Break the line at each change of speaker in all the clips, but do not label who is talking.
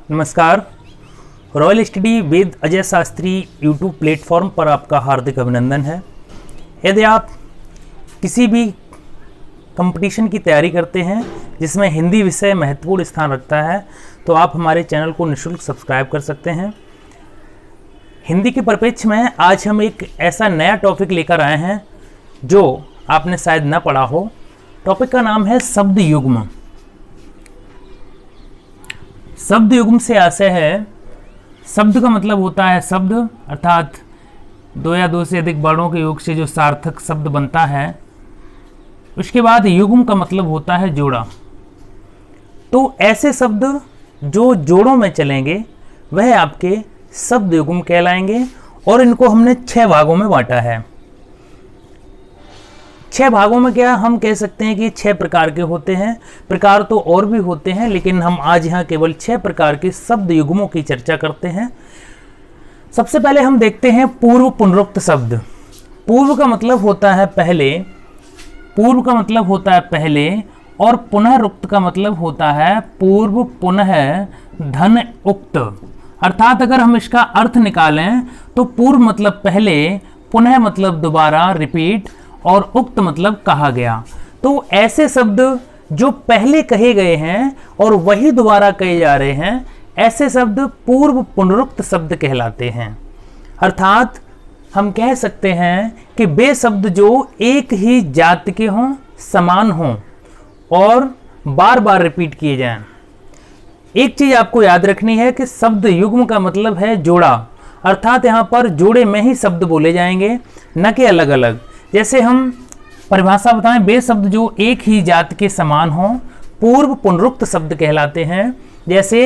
नमस्कार। Royal study with Ajay Shastri YouTube platform पर आपका हार्दिक अभिनंदन है। यदि आप किसी भी कंपटीशन की तैयारी करते हैं जिसमें हिंदी विषय महत्वपूर्ण स्थान रखता है तो आप हमारे चैनल को निःशुल्क सब्सक्राइब कर सकते हैं। हिंदी के परिप्रेक्ष्य में आज हम एक ऐसा नया टॉपिक लेकर आए हैं जो आपने शायद न पढ़ा हो। टॉपिक का नाम है शब्द युग्म। शब्द युग्म से आशय है, शब्द का मतलब होता है शब्द अर्थात दो या दो से अधिक वर्णों के योग से जो सार्थक शब्द बनता है। उसके बाद युग्म का मतलब होता है जोड़ा। तो ऐसे शब्द जो जोड़ों में चलेंगे वह आपके शब्द युग्म कहलाएंगे और इनको हमने 6 भागों में बांटा है। 6 भागों में क्या हम कह सकते हैं कि 6 प्रकार के होते हैं। प्रकार तो और भी होते हैं लेकिन हम आज यहाँ केवल 6 प्रकार के शब्द युग्मों की चर्चा करते हैं। सबसे पहले हम देखते हैं पूर्व पुनरुक्त शब्द। पूर्व का मतलब होता है पहले, पूर्व का मतलब होता है पहले और पुनरुक्त का मतलब होता है पूर्व पुनः धन उक्त। अर्थात अगर हम इसका अर्थ निकालें तो पूर्व मतलब पहले, पुनः मतलब दोबारा रिपीट और उक्त मतलब कहा गया। तो ऐसे शब्द जो पहले कहे गए हैं और वही दोबारा कहे जा रहे हैं, ऐसे शब्द पूर्व पुनरुक्त शब्द कहलाते हैं। अर्थात हम कह सकते हैं कि वे शब्द जो एक ही जाति के हों, समान हों और बार बार रिपीट किए जाएं। एक चीज आपको याद रखनी है कि शब्द युग्म का मतलब है जोड़ा। अर्थात यहाँ पर जोड़े में ही शब्द बोले जाएंगे, न कि अलग अलग। जैसे हम परिभाषा बताएं, वे शब्द जो एक ही जाति के समान हों पूर्व पुनरुक्त शब्द कहलाते हैं। जैसे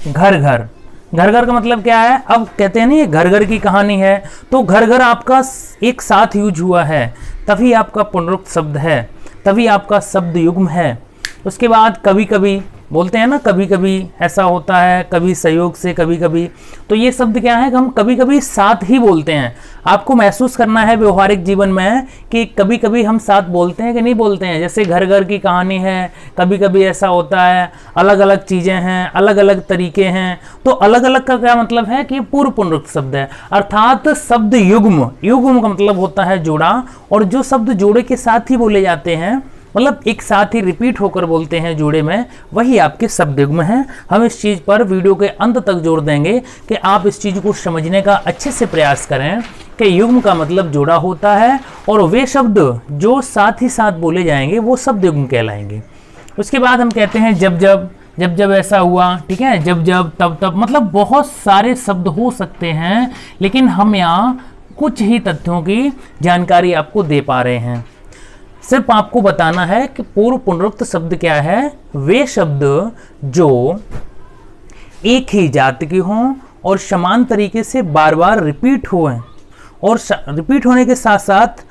घर घर, घर घर का मतलब क्या है? अब कहते हैं ना ये घर घर की कहानी है, तो घर घर आपका एक साथ यूज हुआ है, तभी आपका पुनरुक्त शब्द है, तभी आपका शब्द युग्म है। उसके बाद कभी कभी बोलते हैं ना, कभी कभी ऐसा होता है, कभी सहयोग से, कभी कभी। तो ये शब्द क्या है कि हम कभी कभी साथ ही बोलते हैं। आपको महसूस करना है व्यवहारिक जीवन में कि कभी कभी हम साथ बोलते हैं कि नहीं बोलते हैं। जैसे घर घर की कहानी है, कभी कभी ऐसा होता है, अलग अलग चीज़ें हैं, अलग अलग तरीके हैं। तो अलग अलग का क्या मतलब है कि पूर्व पुनरुक्त शब्द है। अर्थात शब्द युग्म, युग्म का मतलब होता है जोड़ा, और जो शब्द जोड़े के साथ ही बोले जाते हैं, मतलब एक साथ ही रिपीट होकर बोलते हैं जोड़े में, वही आपके शब्द युग्म हैं। हम इस चीज़ पर वीडियो के अंत तक जोर देंगे कि आप इस चीज़ को समझने का अच्छे से प्रयास करें कि युग्म का मतलब जोड़ा होता है और वे शब्द जो साथ ही साथ बोले जाएंगे वो शब्द युग्म कहलाएंगे। उसके बाद हम कहते हैं जब जब, जब जब ऐसा हुआ, ठीक है, जब जब, तब तब, मतलब बहुत सारे शब्द हो सकते हैं लेकिन हम यहाँ कुछ ही तथ्यों की जानकारी आपको दे पा रहे हैं। सिर्फ आपको बताना है कि पूर्व पुनरुक्त शब्द क्या है। वे शब्द जो एक ही जाति के हों और समान तरीके से बार बार रिपीट हुए और रिपीट होने के साथ साथ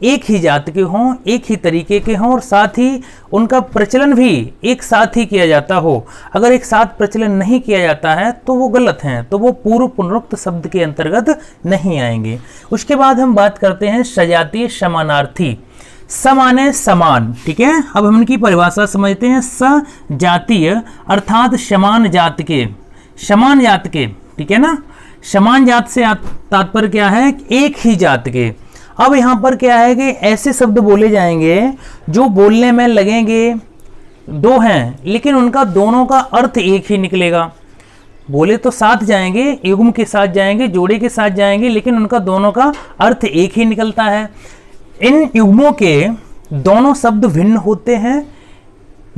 एक ही जाति के हों, एक ही तरीके के हों और साथ ही उनका प्रचलन भी एक साथ ही किया जाता हो। अगर एक साथ प्रचलन नहीं किया जाता है तो वो गलत हैं, तो वो पूर्व पुनरुक्त शब्द के अंतर्गत नहीं आएंगे। उसके बाद हम बात करते हैं सजातीय समानार्थी। समाने समान, ठीक है। अब हम इनकी परिभाषा समझते हैं। सजातीय अर्थात समान जात के, समान जात के, ठीक है ना। समान जात से तात्पर्य क्या है? एक ही जात के। अब यहाँ पर क्या है कि ऐसे शब्द बोले जाएंगे जो बोलने में लगेंगे दो हैं लेकिन उनका दोनों का अर्थ एक ही निकलेगा। बोले तो साथ जाएंगे, युग्म के साथ जाएंगे, जोड़े के साथ जाएंगे, लेकिन उनका दोनों का अर्थ एक ही निकलता है। इन युग्मों के दोनों शब्द भिन्न होते हैं,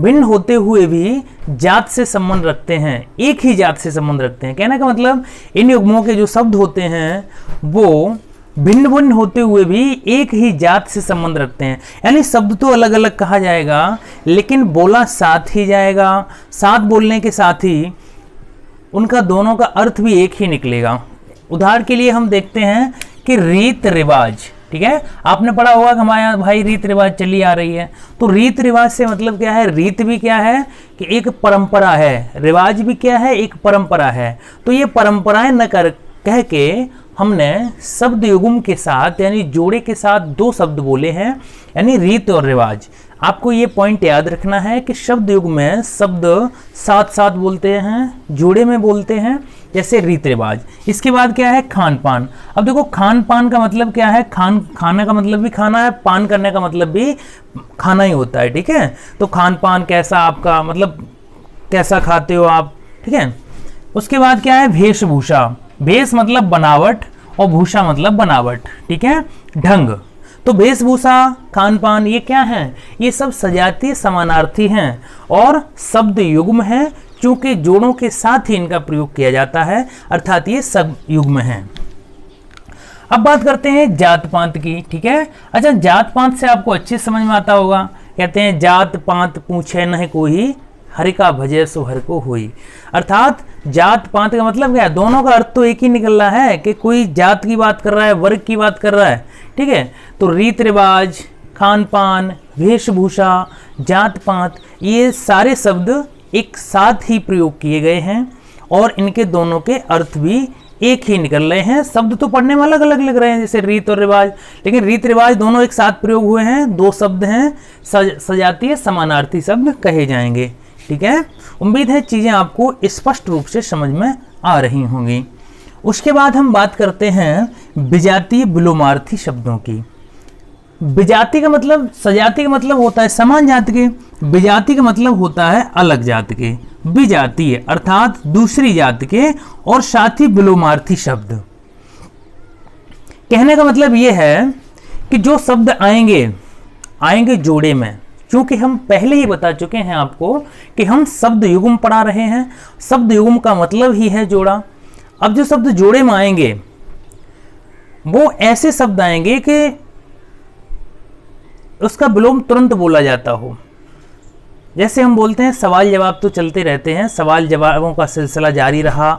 भिन्न होते हुए भी जात से संबंध रखते हैं, एक ही जात से संबंध रखते हैं। कहने का मतलब इन युग्मों के जो शब्द होते हैं वो भिन्न भिन्न होते हुए भी एक ही जात से संबंध रखते हैं। यानी शब्द तो अलग अलग कहा जाएगा लेकिन बोला साथ ही जाएगा। साथ बोलने के साथ ही उनका दोनों का अर्थ भी एक ही निकलेगा। उदाहरण के लिए हम देखते हैं कि रीत रिवाज, ठीक है। आपने पढ़ा होगा कि हमारे यहाँ भाई रीत रिवाज चली आ रही है। तो रीत रिवाज से मतलब क्या है? रीत भी क्या है कि एक परंपरा है, रिवाज भी क्या है? एक परंपरा है। तो ये परंपराएं न कह के हमने शब्द युग्म के साथ यानी जोड़े के साथ दो शब्द बोले हैं, यानी रीत और रिवाज। आपको ये पॉइंट याद रखना है कि शब्द युग्म में शब्द साथ साथ बोलते हैं, जोड़े में बोलते हैं, जैसे रीत रिवाज। इसके बाद क्या है, खान पान। अब देखो खान पान का मतलब क्या है, खाना का मतलब भी खाना है, पान करने का मतलब भी खाना ही होता है, ठीक है। तो खान पान कैसा, आपका मतलब कैसा खाते हो आप, ठीक है। उसके बाद क्या है, वेशभूषा। भेष मतलब बनावट और भूषा मतलब बनावट, ठीक है, ढंग। तो वेशभूषा, खान पान, ये क्या है, ये सब सजातीय समानार्थी हैं और शब्द युग्म है, क्योंकि जोड़ों के साथ ही इनका प्रयोग किया जाता है, अर्थात ये सब युग्म हैं। अब बात करते हैं जात पात की, ठीक है। अच्छा, जात पात से आपको अच्छे समझ में आता होगा। कहते हैं जात पात पूछे नहीं कोई, हरि का भजे सो हर को होई। अर्थात जात पात का मतलब क्या है, दोनों का अर्थ तो एक ही निकल रहा है कि कोई जात की बात कर रहा है, वर्ग की बात कर रहा है, ठीक है। तो रीत रिवाज, खान पान, वेशभूषा, जात पात, ये सारे शब्द एक साथ ही प्रयोग किए गए हैं और इनके दोनों के अर्थ भी एक ही निकल रहे हैं। शब्द तो पढ़ने में अलग अलग लग रहे हैं, जैसे रीत और रिवाज, लेकिन रीत रिवाज दोनों एक साथ प्रयोग हुए हैं, दो शब्द हैं, सजातीय समानार्थी शब्द कहे जाएंगे, ठीक है। उम्मीद है चीजें आपको स्पष्ट रूप से समझ में आ रही होंगी। उसके बाद हम बात करते हैं विजातीय विलोमार्थी शब्दों की। विजाति का मतलब, सजाति का मतलब होता है समान जाति के, विजाति का मतलब होता है अलग जाति के। विजातीय अर्थात दूसरी जाति के और साथ ही विलोमार्थी शब्द। कहने का मतलब यह है कि जो शब्द आएंगे जोड़े में, क्योंकि हम पहले ही बता चुके हैं आपको कि हम शब्द युग्म पढ़ा रहे हैं, शब्द युग्म का मतलब ही है जोड़ा। अब जो शब्द जोड़े में आएंगे वो ऐसे शब्द आएंगे कि उसका विलोम तुरंत बोला जाता हो। जैसे हम बोलते हैं सवाल जवाब तो चलते रहते हैं, सवाल जवाबों का सिलसिला जारी रहा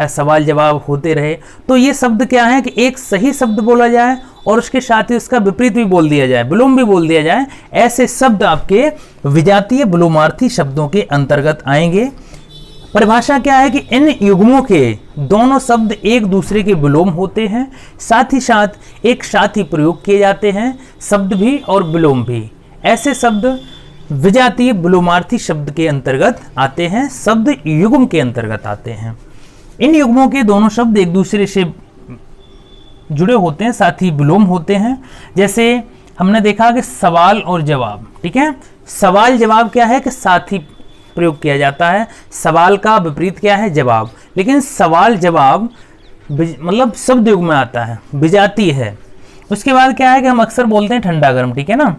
या सवाल जवाब होते रहे, तो ये शब्द क्या है कि एक सही शब्द बोला जाए और उसके साथ ही उसका विपरीत भी बोल दिया जाए, विलोम भी बोल दिया जाए, ऐसे शब्द आपके विजातीय विलोमार्थी शब्दों के अंतर्गत आएंगे। परिभाषा क्या है कि इन युग्मों के दोनों शब्द एक दूसरे के विलोम होते हैं, साथ ही साथ एक साथ ही प्रयोग किए जाते हैं, शब्द भी और विलोम भी। ऐसे शब्द विजातीय विलोमार्थी शब्द के अंतर्गत आते हैं, शब्द युग्म के अंतर्गत आते हैं। इन युग्मों के दोनों शब्द एक दूसरे से जुड़े होते हैं, साथ ही विलोम होते हैं। जैसे हमने देखा कि सवाल और जवाब, ठीक है। सवाल जवाब क्या है कि साथ ही प्रयोग किया जाता है, सवाल का विपरीत क्या है, जवाब। लेकिन सवाल जवाब मतलब शब्द युग्म में आता है, विजातीय है। उसके बाद क्या है कि हम अक्सर बोलते हैं ठंडा गर्म, ठीक है ना।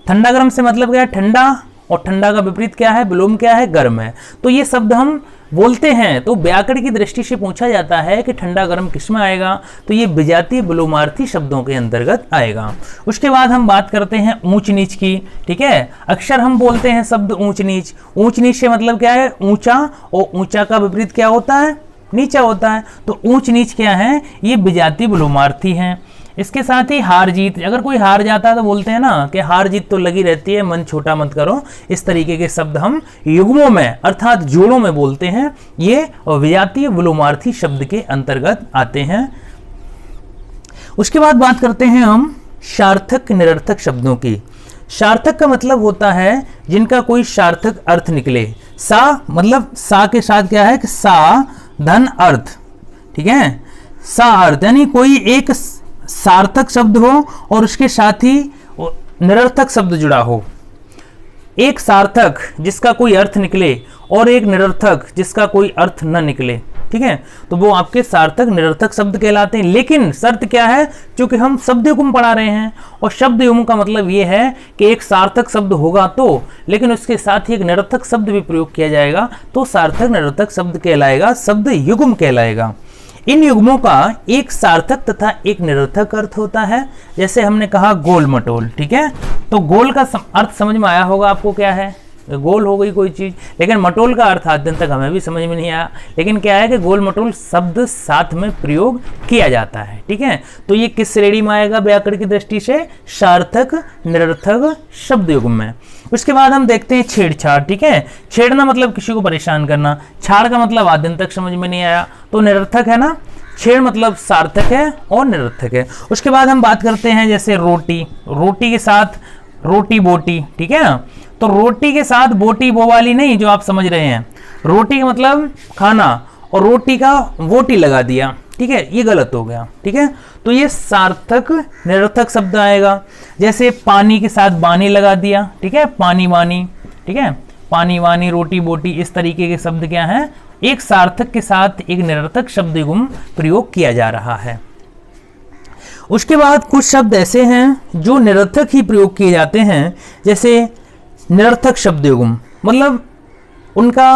ठंडा गर्म से मतलब क्या है, ठंडा, और ठंडा का विपरीत क्या है, विलोम क्या है, गर्म है। तो ये शब्द हम बोलते हैं, तो व्याकरण की दृष्टि से पूछा जाता है कि ठंडा गर्म किस में आएगा, तो ये विजातीय विलोमार्थी शब्दों के अंतर्गत आएगा। उसके बाद हम बात करते हैं ऊंच नीच की, ठीक है। अक्सर हम बोलते हैं शब्द ऊंच नीच। ऊंच नीच से मतलब क्या है, ऊंचा, और ऊंचा का विपरीत क्या होता है, नीचा होता है। तो ऊंच नीच क्या है, ये विजातीय विलोमार्थी हैं। इसके साथ ही हार जीत, अगर कोई हार जाता है तो बोलते हैं ना कि हार जीत तो लगी रहती है, मन छोटा मत करो। इस तरीके के शब्द हम युग्मों में अर्थात जोड़ों में बोलते हैं, ये विजातीय विलोमार्थी शब्द के अंतर्गत आते हैं। उसके बाद बात करते हैं हम सार्थक निरर्थक शब्दों की। सार्थक का मतलब होता है जिनका कोई सार्थक अर्थ निकले। सा मतलब सा के साथ क्या है कि सा धन अर्थ, ठीक है। सा अर्थ यानी कोई एक सार्थक शब्द हो और उसके साथ ही निरर्थक शब्द जुड़ा हो। एक सार्थक जिसका कोई अर्थ निकले और एक निरर्थक जिसका कोई अर्थ न निकले, ठीक है, तो वो आपके सार्थक निरर्थक शब्द कहलाते हैं। लेकिन शर्त क्या है, क्योंकि हम शब्द युग्म पढ़ा रहे हैं और शब्द युग्म का मतलब ये है कि एक सार्थक शब्द होगा तो, लेकिन उसके साथ ही एक निरर्थक शब्द भी प्रयोग किया जाएगा, तो सार्थक निरर्थक शब्द कहलाएगा, शब्द युग्म कहलाएगा। इन युग्मों का एक सार्थक तथा एक निरर्थक अर्थ होता है। जैसे हमने कहा गोल मटोल, ठीक है, तो गोल का अर्थ समझ में आया होगा आपको, क्या है, गोल हो गई कोई चीज। लेकिन मटोल का अर्थ आज दिन तक हमें भी समझ में नहीं आया। लेकिन क्या है कि गोल मटोल शब्द साथ में प्रयोग किया जाता है, ठीक है। तो ये किस श्रेणी में आएगा व्याकरण की दृष्टि से, सार्थक निरर्थक शब्द युग्म में। उसके बाद हम देखते हैं छेड़छाड़, ठीक है। छेड़ना मतलब किसी को परेशान करना, छाड़ का मतलब आज दिन तक समझ में नहीं आया, तो निरर्थक है ना। छेड़ मतलब सार्थक है और निरर्थक है। उसके बाद हम बात करते हैं जैसे रोटी, रोटी के साथ रोटी बोटी, ठीक है ना। तो रोटी के साथ बोटी वो वाली नहीं जो आप समझ रहे हैं, रोटी का मतलब खाना और रोटी का वोटी लगा दिया, ठीक है, ये गलत हो गया, ठीक है। तो ये सार्थक निरर्थक शब्द आएगा। जैसे पानी के साथ बानी लगा दिया, ठीक है, पानी वानी, ठीक है, पानी वानी रोटी बोटी, इस तरीके के शब्द क्या है, एक सार्थक के साथ एक निरर्थक शब्द युग्म प्रयोग किया जा रहा है। उसके बाद कुछ शब्द ऐसे हैं जो निरर्थक ही प्रयोग किए जाते हैं, जैसे निरर्थक शब्द युग्म, मतलब उनका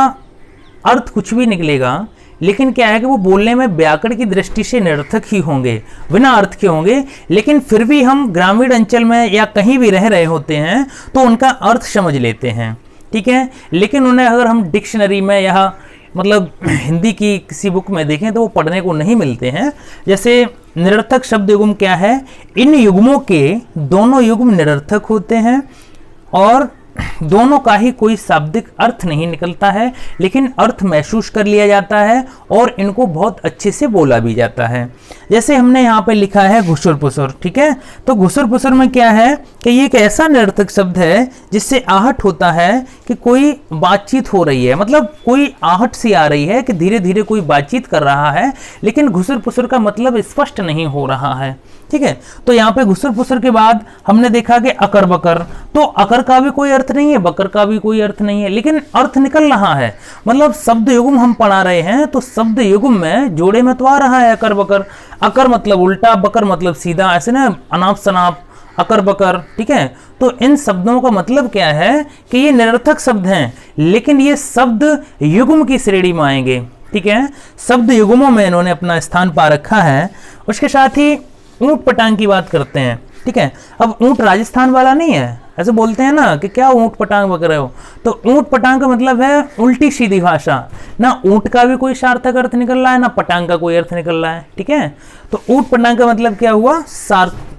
अर्थ कुछ भी निकलेगा लेकिन क्या है कि वो बोलने में व्याकरण की दृष्टि से निरर्थक ही होंगे, बिना अर्थ के होंगे, लेकिन फिर भी हम ग्रामीण अंचल में या कहीं भी रह रहे होते हैं तो उनका अर्थ समझ लेते हैं, ठीक है। लेकिन उन्हें अगर हम डिक्शनरी में या मतलब हिंदी की किसी बुक में देखें तो वो पढ़ने को नहीं मिलते हैं। जैसे निरर्थक शब्द युग्म क्या है, इन युग्मों के दोनों युग्म निरर्थक होते हैं और दोनों का ही कोई शाब्दिक अर्थ नहीं निकलता है, लेकिन अर्थ महसूस कर लिया जाता है और इनको बहुत अच्छे से बोला भी जाता है। जैसे हमने यहाँ पे लिखा है घुसुर पुसुर, ठीक है। तो घुसुर पुसुर में क्या है कि ये एक ऐसा निरर्थक शब्द है जिससे आहट होता है कि कोई बातचीत हो रही है, मतलब कोई आहट सी आ रही है कि धीरे धीरे कोई बातचीत कर रहा है, लेकिन घुसुर पुसुर का मतलब स्पष्ट नहीं हो रहा है, ठीक है। तो यहाँ पे घुसुर पुसुर के बाद हमने देखा कि अकर बकर, तो अकर का भी कोई अर्थ नहीं है, बकर का भी कोई अर्थ नहीं है, लेकिन अर्थ निकल रहा है। मतलब शब्द युग्म हम पढ़ा रहे हैं तो शब्द युग्म में जोड़े में तो आ रहा है अकर बकर, अकर मतलब उल्टा, बकर मतलब सीधा, ऐसे ना अनाप शनाप, अकर बकर, ठीक है। तो इन शब्दों का मतलब क्या है कि ये निरर्थक शब्द हैं, लेकिन ये शब्द युग्म की श्रेणी में आएंगे, ठीक है। शब्द युग्मों में इन्होंने अपना स्थान पा रखा है। उसके साथ ही ऊंट पटांग की बात करते हैं, ठीक है। अब ऊंट राजस्थान वाला नहीं है, ऐसे बोलते हैं ना कि क्या ऊंट पटांग बक रहे हो, तो ऊंट पटांग का मतलब है उल्टी सीधी भाषा, ना ऊंट का भी कोई सार्थक अर्थ निकल रहा है ना पटांग का कोई अर्थ निकल रहा है, ठीक है। तो ऊंट पटांग का मतलब क्या हुआ,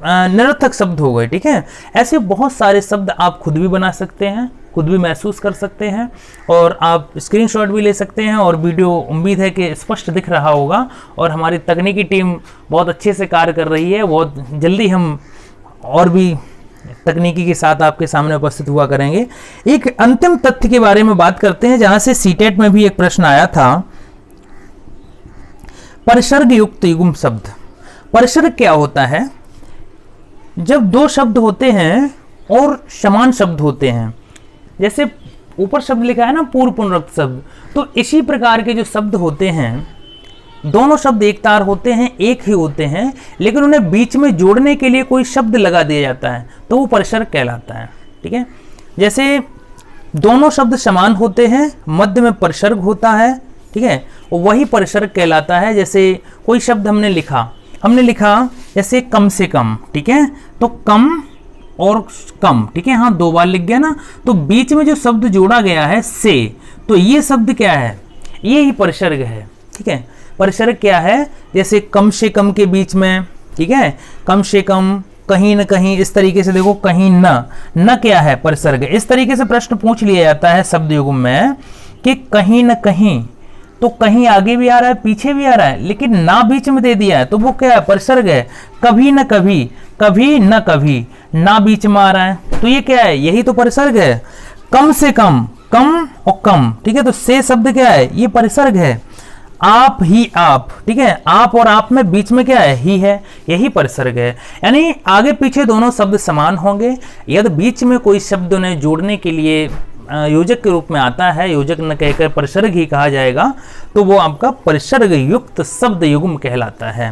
निरर्थक शब्द हो गए, ठीक है। ऐसे बहुत सारे शब्द आप खुद भी बना सकते हैं, खुद भी महसूस कर सकते हैं और आप स्क्रीनशॉट भी ले सकते हैं। और वीडियो उम्मीद है कि स्पष्ट दिख रहा होगा और हमारी तकनीकी टीम बहुत अच्छे से कार्य कर रही है। बहुत जल्दी हम और भी तकनीकी के साथ आपके सामने उपस्थित हुआ करेंगे। एक अंतिम तथ्य के बारे में बात करते हैं जहां से सीटेट में भी एक प्रश्न आया था, परिसर्ग युक्त युग्म शब्द। परिसर्ग क्या होता है, जब दो शब्द होते हैं और समान शब्द होते हैं, जैसे ऊपर शब्द लिखा है ना पूर्व पुनरुक्त शब्द, तो इसी प्रकार के जो शब्द होते हैं, दोनों शब्द एक तार होते हैं, एक ही होते हैं, लेकिन उन्हें बीच में जोड़ने के लिए कोई शब्द लगा दिया जाता है तो वो परिसर्ग कहलाता है, ठीक है। जैसे दोनों शब्द समान होते हैं, मध्य में परिसर्ग होता है, ठीक है, वही परिसर्ग कहलाता है। जैसे कोई शब्द हमने लिखा जैसे कम से कम, ठीक है, तो कम और कम, ठीक है, हाँ दो बार लिख गया ना, तो बीच में जो शब्द जोड़ा गया है से, तो ये शब्द क्या है, ये ही परिसर्ग है, ठीक है। परिसर्ग क्या है, जैसे कम से कम के बीच में, ठीक है, कम से कम, कहीं न कहीं, इस तरीके से देखो, कहीं न क्या है, परिसर्ग। इस तरीके से प्रश्न पूछ लिया जाता है शब्द युग्म में कि कहीं न कहीं, तो कहीं आगे भी आ रहा है पीछे भी आ रहा है, लेकिन ना बीच में दे दिया है तो वो क्या है, परिसर्ग है। कभी न कभी, कभी न कभी, ना बीच में आ रहा है तो ये क्या है, यही तो परिसर्ग है। कम से कम, कम और कम, ठीक है, तो से शब्द क्या है, ये परिसर्ग है। आप ही आप, ठीक है, आप और आप में बीच में क्या है, ही है, यही परिसर्ग है। यानी आगे पीछे दोनों शब्द समान होंगे, यदि बीच में कोई शब्द उन्हें जोड़ने के लिए योजक के रूप में आता है, योजक न कहकर परिसर्ग ही कहा जाएगा, तो वो आपका परिसर्ग युक्त शब्द युग्म कहलाता है।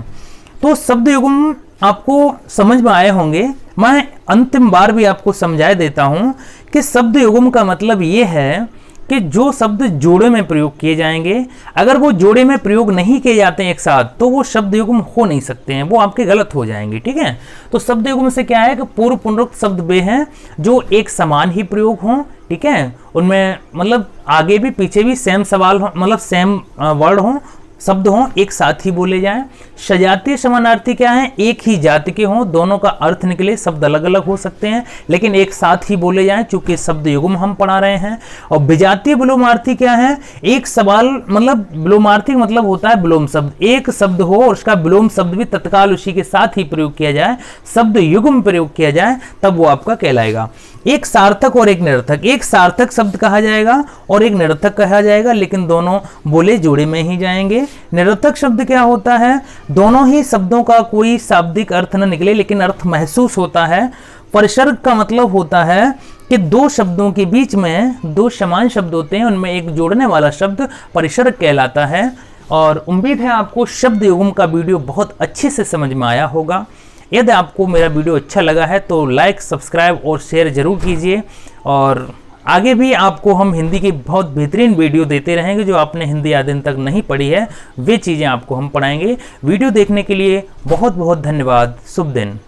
तो शब्द युग्म आपको समझ में आए होंगे। मैं अंतिम बार भी आपको समझा देता हूं कि शब्द युग्म का मतलब ये है कि जो शब्द जोड़े में प्रयोग किए जाएंगे, अगर वो जोड़े में प्रयोग नहीं किए जाते हैं एक साथ, तो वो शब्द युग्म हो नहीं सकते हैं, वो आपके गलत हो जाएंगे, ठीक है। तो शब्द युग्म से क्या है कि पूर्व पुनरुक्त शब्द वे हैं जो एक समान ही प्रयोग हों, ठीक है, उनमें मतलब आगे भी पीछे भी सेम सवाल हो, मतलब सेम वर्ड हो, शब्द हों एक साथ ही बोले जाएं। सजातीय समानार्थी क्या है, एक ही जाति के हों, दोनों का अर्थ निकले, शब्द अलग अलग हो सकते हैं लेकिन एक साथ ही बोले जाएं चूंकि शब्द युग्म हम पढ़ा रहे हैं। और विजातीय विलोमार्थी क्या है, एक सवाल मतलब विलोमार्थी मतलब होता है विलोम शब्द, एक शब्द हो और उसका विलोम शब्द भी तत्काल उसी के साथ ही प्रयोग किया जाए, शब्द युग्म प्रयोग किया जाए, तब वो आपका कहलाएगा। एक सार्थक और एक निरर्थक, एक सार्थक शब्द कहा जाएगा और एक निरर्थक कहा जाएगा लेकिन दोनों बोले जोड़े में ही जाएंगे। निरर्थक शब्द क्या होता है, दोनों ही शब्दों का कोई शाब्दिक अर्थ न निकले लेकिन अर्थ महसूस होता है। परिसर्ग का मतलब होता है कि दो शब्दों के बीच में दो समान शब्द होते हैं, उनमें एक जोड़ने वाला शब्द परिसर्ग कहलाता है। और उम्मीद है आपको शब्द युग्म का वीडियो बहुत अच्छे से समझ में आया होगा। यदि आपको मेरा वीडियो अच्छा लगा है तो लाइक, सब्सक्राइब और शेयर जरूर कीजिए। और आगे भी आपको हम हिंदी की बहुत बेहतरीन वीडियो देते रहेंगे, जो आपने हिंदी आदि तक नहीं पढ़ी है वे चीज़ें आपको हम पढ़ाएंगे। वीडियो देखने के लिए बहुत बहुत धन्यवाद। शुभ दिन।